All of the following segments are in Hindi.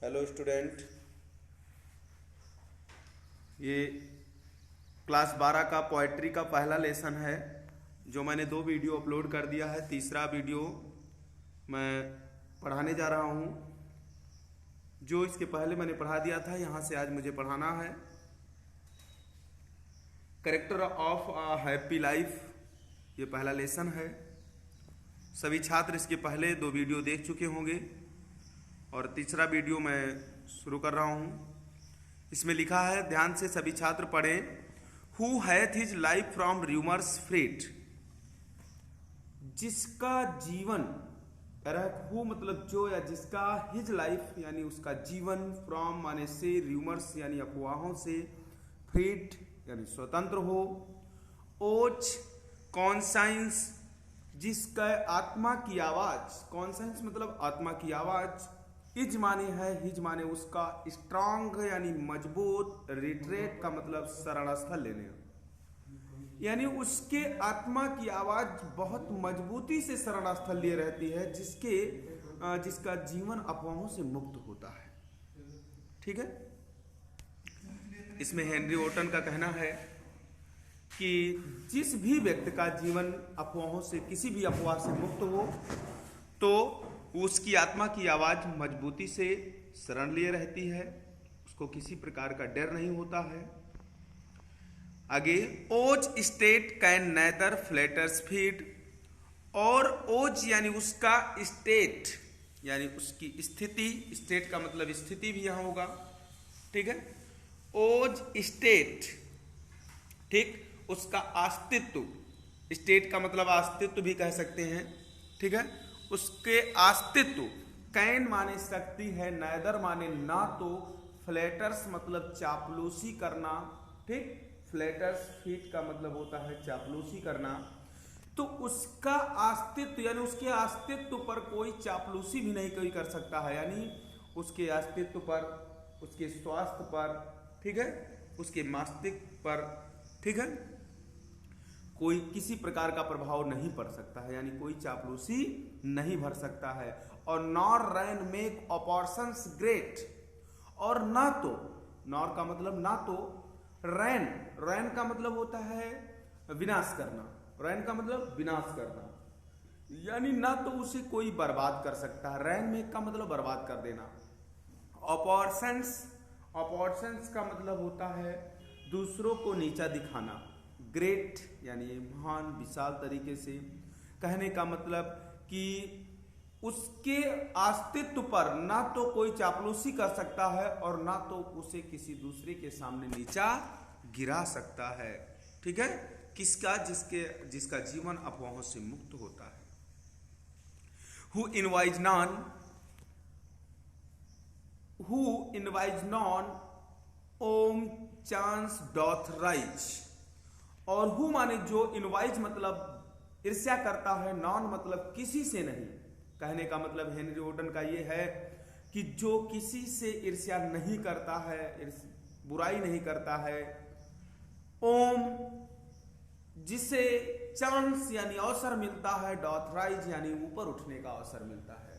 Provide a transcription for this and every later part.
हेलो स्टूडेंट, ये क्लास 12 का पोएट्री का पहला लेसन है जो मैंने 2 वीडियो अपलोड कर दिया है। तीसरा वीडियो मैं पढ़ाने जा रहा हूँ। जो इसके पहले मैंने पढ़ा दिया था, यहाँ से आज मुझे पढ़ाना है। Character of a happy life, ये पहला लेसन है। सभी छात्र इसके पहले 2 वीडियो देख चुके होंगे और तीसरा वीडियो मैं शुरू कर रहा हूँ। इसमें लिखा है, ध्यान से सभी छात्र पढ़ें। Who hath his life from rumours freed, जिसका जीवन, हु मतलब जो या जिसका, हिज लाइफ यानी उसका जीवन, फ्रॉम माने से, र्यूमर्स यानी अफवाहों से, फ्रीड यानी स्वतंत्र हो, ओच कॉन्साइंस जिसका आत्मा की आवाज, कॉन्साइंस मतलब आत्मा की आवाज, इज माने है, हिज माने उसका, स्ट्रांग यानी मजबूत, रिट्रेट का मतलब शरणस्थल लेने, यानी उसके आत्मा की आवाज बहुत मजबूती से शरणस्थल लिए रहती है, जिसका जीवन अफवाहों से मुक्त होता है। ठीक है। इसमें हेनरी वॉटन का कहना है कि जिस भी व्यक्ति का जीवन अफवाहों से, किसी भी अफवाह से मुक्त हो, तो उसकी आत्मा की आवाज मजबूती से शरण लिए रहती है, उसको किसी प्रकार का डर नहीं होता है। आगे, ओज state can nether flutters feed, और ओज यानी उसका, स्टेट यानी उसकी स्थिति, स्टेट का मतलब स्थिति भी यहां होगा। ठीक है। ओज स्टेट, ठीक, उसका अस्तित्व, स्टेट का मतलब अस्तित्व भी कह सकते हैं। ठीक है। उसके अस्तित्व, कैन माने शक्ति है, नैदर माने ना तो, फ्लैटर्स मतलब चापलूसी करना। ठीक, फ्लैटर्स फीट का मतलब होता है चापलूसी करना। तो उसका अस्तित्व यानी उसके अस्तित्व पर कोई चापलूसी भी नहीं कोई कर सकता है, यानी उसके अस्तित्व पर, उसके स्वास्थ्य पर, ठीक है, उसके मस्तिष्क पर, ठीक है, कोई किसी प्रकार का प्रभाव नहीं पड़ सकता है, यानी कोई चापलूसी नहीं भर सकता है। और नॉर रैन मेक अपॉर्शंस ग्रेट, और ना तो, नॉर का मतलब ना तो, रैन, रैन का मतलब होता है विनाश करना, रैन का मतलब विनाश करना, यानी ना तो उसे कोई बर्बाद कर सकता है। रैन मेक का मतलब बर्बाद कर देना। अपॉर्शंस, अपॉर्शंस का मतलब होता है दूसरों को नीचा दिखाना। ग्रेट यानी महान, विशाल तरीके से, कहने का मतलब कि उसके अस्तित्व पर ना तो कोई चापलूसी कर सकता है और ना तो उसे किसी दूसरे के सामने नीचा गिरा सकता है। ठीक है। किसका? जिसका जीवन अफवाहों से मुक्त होता है। Who envies none whom chance doth raise, और हु माने जो, इनवाइज मतलब ईर्ष्या करता है, नॉन मतलब किसी से नहीं। कहने का मतलब हेनरी वॉटन का ये है कि जो किसी से ईर्ष्या नहीं करता है, बुराई नहीं करता है, ओम जिसे चांस यानी अवसर मिलता है, डॉथ राइज यानी ऊपर उठने का अवसर मिलता है।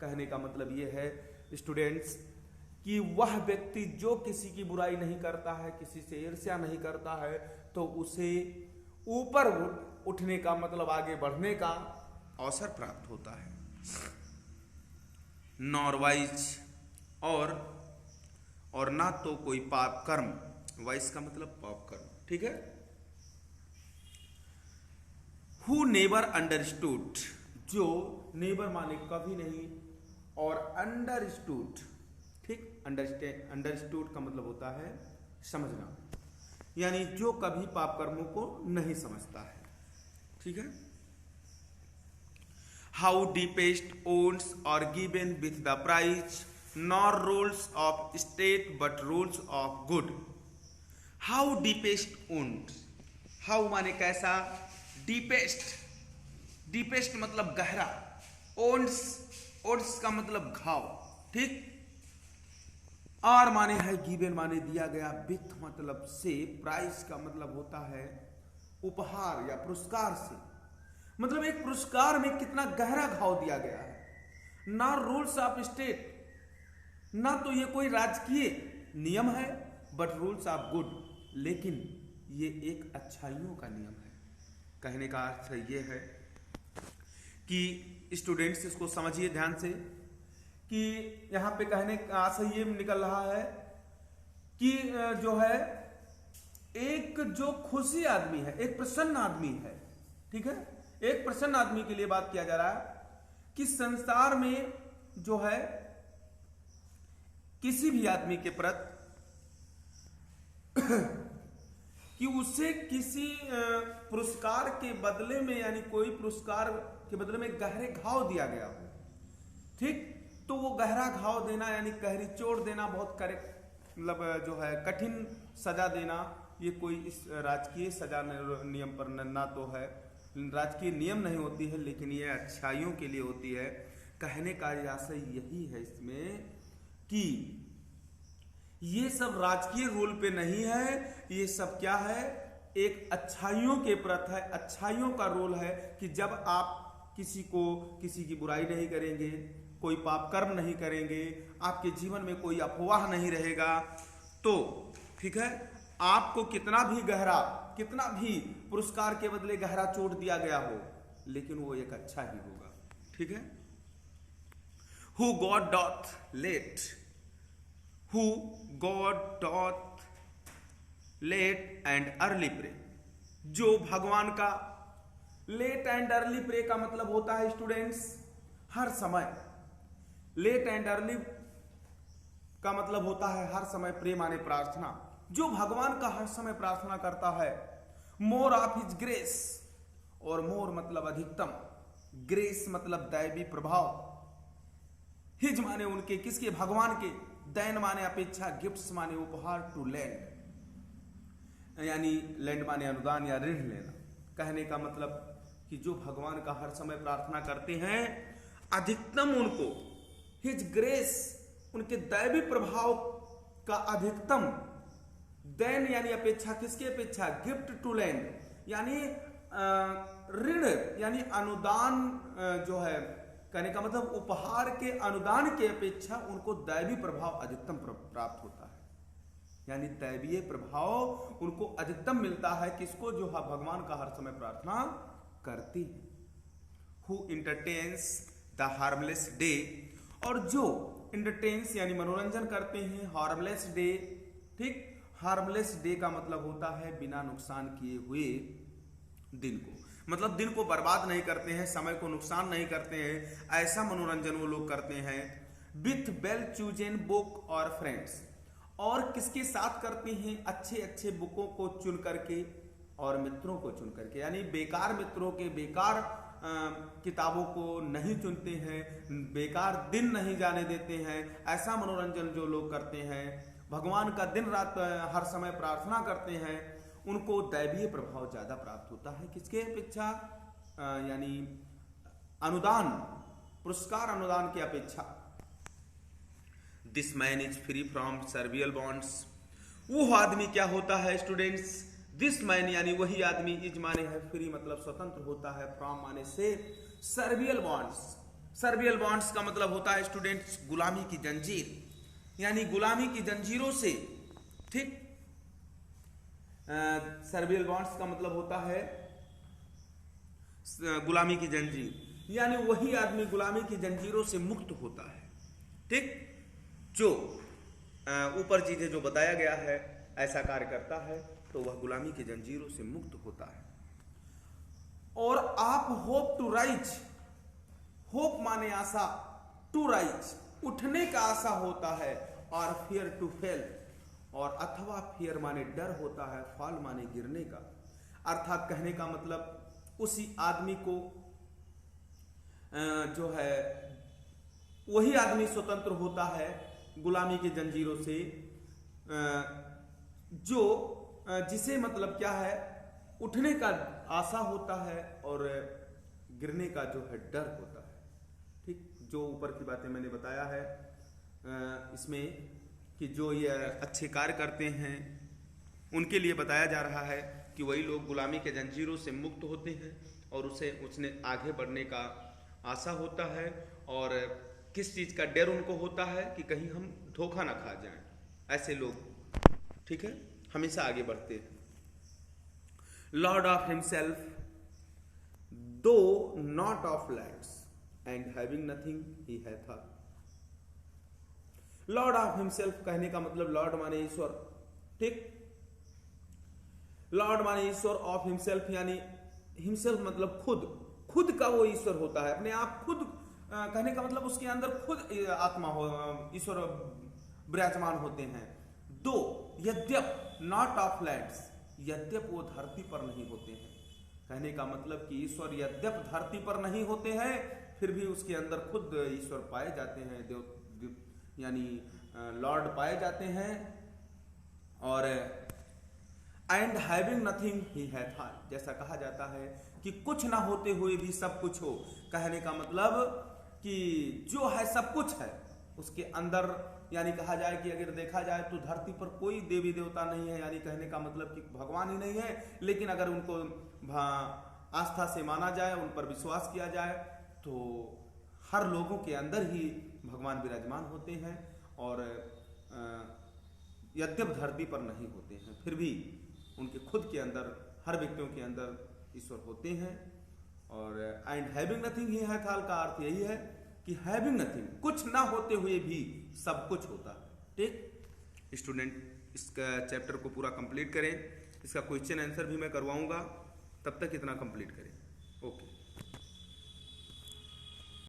कहने का मतलब ये है स्टूडेंट्स कि वह व्यक्ति जो किसी की बुराई नहीं करता है, किसी से ईर्ष्या नहीं करता है, तो उसे ऊपर उठने का मतलब आगे बढ़ने का अवसर प्राप्त होता है। नॉर वाइज, और ना तो कोई पाप कर्म, वाइज का मतलब पाप कर्म। ठीक है। हु नेवर अंडरस्टूड, जो, नेवर माने कभी नहीं, और अंडरस्टूड, ठीक, अंडरस्टूड का मतलब होता है समझना, यानी जो कभी पाप कर्मों को नहीं समझता है। ठीक है। How deepest wounds are given with the praise, nor rules of state but rules of good. How deepest wounds, how माने कैसा, डीपेस्ट, डीपेस्ट मतलब गहरा, ओन्स, ओन्स का मतलब घाव। ठीक। आर माने है, गिवन माने दिया गया, विथ मतलब से, प्राइज का मतलब होता है उपहार या पुरस्कार से, मतलब एक पुरस्कार में कितना गहरा घाव दिया गया है। ना रूल्स ऑफ स्टेट, ना तो ये कोई राजकीय नियम है, बट रूल्स आर गुड, लेकिन ये एक अच्छाइयों का नियम है। कहने का अर्थ ये है कि स्टूडेंट्स इसको समझिए ध्यान से, कि यहाँ पे कहने का आशय ये निकल रहा है कि जो है एक जो खुशी आदमी है, एक प्रसन्न आदमी है, ठीक है, एक प्रसन्न आदमी के लिए बात किया जा रहा है कि संसार में जो है किसी भी आदमी के प्रति कि उसे किसी पुरस्कार के बदले में, यानी कोई पुरस्कार के बदले में गहरे घाव दिया गया हो, ठीक, तो वो गहरा घाव देना यानी गहरी चोट देना, बहुत मतलब जो है कठिन सजा देना, ये कोई इस राजकीय सजा नियम पर ना तो है, राजकीय नियम नहीं होती है, लेकिन ये अच्छाइयों के लिए होती है। कहने का आशय यही है इसमें कि ये सब राजकीय रूल पे नहीं है, ये सब क्या है, एक अच्छाइयों के प्रति है, अच्छाइयों का रोल है कि जब आप किसी की बुराई नहीं करेंगे, कोई पाप कर्म नहीं करेंगे, आपके जीवन में कोई अफवाह नहीं रहेगा, तो ठीक है, आपको कितना भी पुरस्कार के बदले गहरा चोट दिया गया हो, लेकिन वो एक अच्छा ही होगा, ठीक है। Who God doth late and early pray, जो भगवान का लेट एंड अर्ली प्रे का मतलब होता है स्टूडेंट्स हर समय, लेट एंड अर्ली का मतलब होता है हर समय, प्रे माने प्रार्थना, जो भगवान का हर समय प्रार्थना करता है, मोर ऑफ हिज ग्रेस, और मोर मतलब अधिकतम, ग्रेस मतलब दैवी प्रभाव, हिज माने उनके, किसके, भगवान के, दैन माने अपेक्षा, गिफ्ट्स माने उपहार, टू लैंड यानी लैंड माने अनुदान या ऋण लेना। कहने का मतलब कि जो भगवान का हर समय प्रार्थना करते हैं, अधिकतम उनको हिज ग्रेस, उनके दैवी प्रभाव का अधिकतम, देन यानी अपेक्षा, किसकी अपेक्षा, गिफ्ट टू लैंड यानी ऋण यानी अनुदान, जो है कहने का मतलब उपहार के अनुदान की अपेक्षा उनको दैवी प्रभाव अधिकतम प्राप्त होता है, यानी दैवीय प्रभाव उनको अधिकतम मिलता है, किसको, जो भगवान का हर समय प्रार्थना करती है। Who entertains the harmless day, और जो इंटरटेन्स यानी मनोरंजन करते हैं हार्मलेस डे, ठीक, हार्मलेस डे का मतलब होता है बिना नुकसान किए हुए दिन को, मतलब दिन को बर्बाद नहीं करते हैं, समय को नुकसान नहीं करते हैं, ऐसा मनोरंजन वो लोग करते हैं। विथ वेल चूजन बुक और फ्रेंड्स, और किसके साथ करते हैं, अच्छे अच्छे बुकों को चुन करके और मित्रों को चुन करके, यानी बेकार मित्रों के, बेकार किताबों को नहीं चुनते हैं, बेकार दिन नहीं जाने देते हैं, ऐसा मनोरंजन जो लोग करते हैं, भगवान का दिन रात हर समय प्रार्थना करते हैं, उनको दैवीय प्रभाव ज्यादा प्राप्त होता है, किसके अपेक्षा, यानी अनुदान, पुरस्कार अनुदान की अपेक्षा। This man is free from servile bonds, वो आदमी क्या होता है स्टूडेंट्स, दिस मैन यानी वही आदमी, इज माने है फ्री मतलब स्वतंत्र होता है, फ्रॉम माने से, सर्वियल बॉन्ड्स, सर्वियल बॉन्ड्स का मतलब होता है स्टूडेंट्स गुलामी की जंजीर, यानी गुलामी की जंजीरों से, ठीक, सर्वियल बॉन्ड्स का मतलब होता है गुलामी की जंजीर, यानी वही आदमी गुलामी की जंजीरों से मुक्त होता है, ठीक, जो ऊपर चीजें जो बताया गया है ऐसा कार्य करता है तो वह गुलामी की जंजीरों से मुक्त होता है। और आप होप टू राइज, होप माने आशा, टू राइज उठने का आशा होता है, और फियर टू फेल, और अथवा फियर माने डर होता है, फॉल माने गिरने का, अर्थात कहने का मतलब उसी आदमी को जो है वही आदमी स्वतंत्र होता है गुलामी की जंजीरों से, जो जिसे मतलब क्या है, उठने का आशा होता है और गिरने का जो है डर होता है, ठीक, जो ऊपर की बातें मैंने बताया है इसमें कि जो ये अच्छे कार्य करते हैं उनके लिए बताया जा रहा है कि वही लोग गुलामी के जंजीरों से मुक्त होते हैं और उसने आगे बढ़ने का आशा होता है, और किस चीज का डर उनको होता है कि कहीं हम धोखा ना खा जाएं, ऐसे लोग, ठीक है, हमेशा आगे बढ़ते हैं। लॉर्ड ऑफ हिमसेल्फ दो not of lands and having nothing he hath all. Lord of himself कहने का मतलब लॉर्ड माने ईश्वर, ठीक। लॉर्ड माने ईश्वर, ऑफ हिमसेल्फ यानी हिमसेल्फ मतलब खुद, खुद का वो ईश्वर होता है, अपने आप खुद कहने का मतलब उसके अंदर खुद आत्मा हो, ईश्वर विराजमान होते हैं। दो यद्यप नॉट ऑफ लैंड्स, यद्यप वो धरती पर नहीं होते हैं, कहने का मतलब कि ईश्वर यद्यप धरती पर नहीं होते हैं फिर भी उसके अंदर खुद ईश्वर पाए जाते हैं, देव यानी लॉर्ड पाए जाते हैं। और and having nothing he hath all, जैसा कहा जाता है कि कुछ ना होते हुए भी सब कुछ हो, कहने का मतलब कि जो है सब कुछ है उसके अंदर, यानी कहा जाए कि अगर देखा जाए तो धरती पर कोई देवी देवता नहीं है, यानी कहने का मतलब कि भगवान ही नहीं है, लेकिन अगर उनको आस्था से माना जाए, उन पर विश्वास किया जाए तो हर लोगों के अंदर ही भगवान विराजमान होते हैं। और यद्यप धरती पर नहीं होते हैं फिर भी उनके खुद के अंदर, हर व्यक्तियों के अंदर ईश्वर होते हैं। और and having nothing he hath all का अर्थ यही है कि हैविंग नथिंग, कुछ ना होते हुए भी सब कुछ होता है, ठीक। स्टूडेंट इसका चैप्टर को पूरा कंप्लीट करें, इसका क्वेश्चन आंसर भी मैं करवाऊंगा, तब तक इतना कंप्लीट करें। ओके।